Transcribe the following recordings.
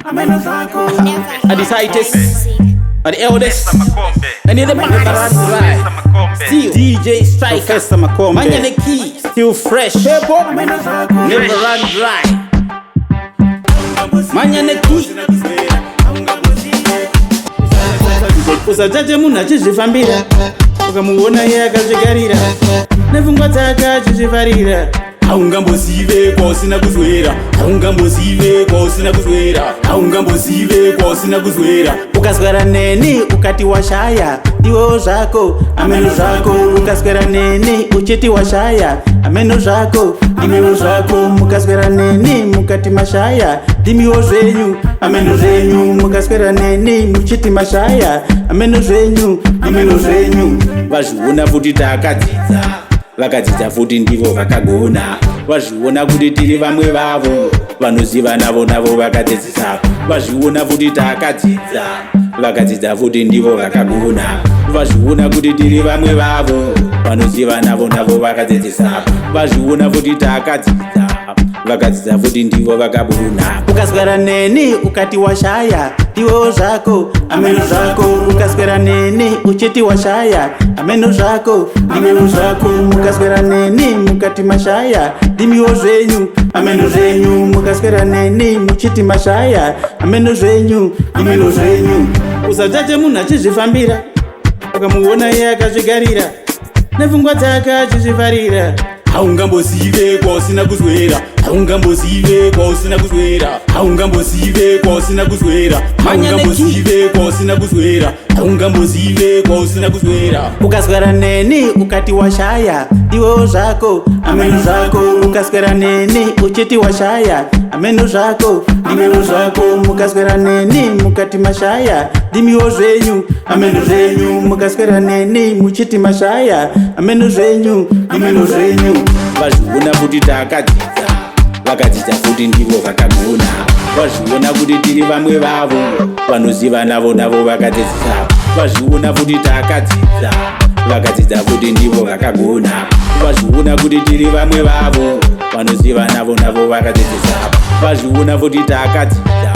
Hameno Zvako. At the tightest, at the eldest, and in the back still DJ Striker, Manya the key, still fresh, never run dry. Manya the key. Usachache muna chizvifambira ukamuona iye akazvigarira nepfungwa dzake achizvifarira. Haungambozive kwausina kuzwera, haungambozive kwausina kuzwera, haungambozive kwausina kuzwera. Ukaswera neni ukati washaya ndiwewo zvako Hameno Zvako. Ukaswera neni uchiti washaya Hameno Zvako ndiwewo zvako. Mukaswera neni mukati mashaya ndimiwo zvenyu Hameno zvenyu. Mukaswera neni muchiti mashaya Hameno zvenyu ndimiwo zvenyu. Vazviona futi takadzidza, vakadzidza futi ndivo vakagona. Vazviona kuti tiri vamwe vavo vanoziva navo vakadzidza. Vazviona futi takadzidza, vakadzidza futi ndivo vakagona. Vazviona kuti tiri vamwe vavo vanoziva navo vakadzidza. Vazviona futi takadzidza, vakadzidza futi ndivo vakagona. Ukaswera neni ukati washaya ndiwewo zvako Hameno Zvako. Ukaswera neni uchiti washaya Hameno Zvako ndiwewo zvako. Mukaswera neni mukati mashaya ndimiwo zvenyu Hameno zvenyu. Mukaswera neni muchiti mashaya Hameno zvenyu ndimiwo zvenyu. Usachache munhu achizvifambira ukamuona iye akazvigarira nepfungwa dzake achizvifarira. Haungambozive kwausina kuzwera, haungambozive kwausina kuzwera, haungambozive kwausina kuzwera, haungambozive kwausina kuzwera, haungambozive kwausina kuzwera. Ukaswera neni ukati washaya ndiwewo zvako Hameno Zvako. Ukaswera neni uchiti washaya Hameno Zvako ndiwewo zvako. Mukaswera neni mukati mashaya ndimiwo zvenyu Hameno zvenyu. Mukaswera neni muchiti mashaya Hameno zvenyu ndimiwo zvenyu. Vazviona kuti takadzidza, vakadzidza futi ndivo vakagona. Vazviona kuti tiri vamwe vavo vanoziva navo vakadzidza. Vazviona futi takadzidza, vakadzidza futi ndivo vakagona. Vazviona kuti tiri vamwe vavo vanoziva navo vakadzidza. Vazviona futi takadzidza,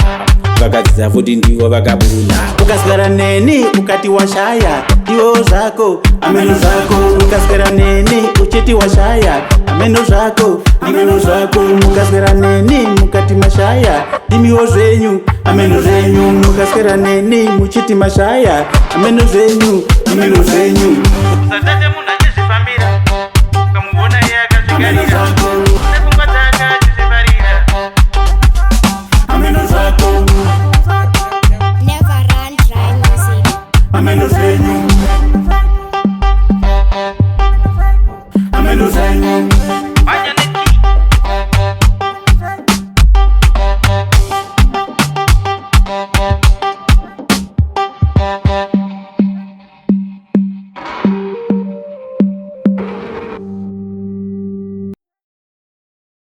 vakadzidza futi ndivo vakagona. Ukaswera neni ukati washaya ndiwewo zvako Hameno Zvako. Ukaswera neni uchiti washaya Hameno Zvako ndiwewo zvako. Mukaswera neni mukati mashaya ndimiwo zvenyu Hameno zvenyu. Mukaswera neni muchiti mashaya Hameno zvenyu ndimiwo zvenyu. Usachache munhu achizvifambira ukamuona iye akazvigarira.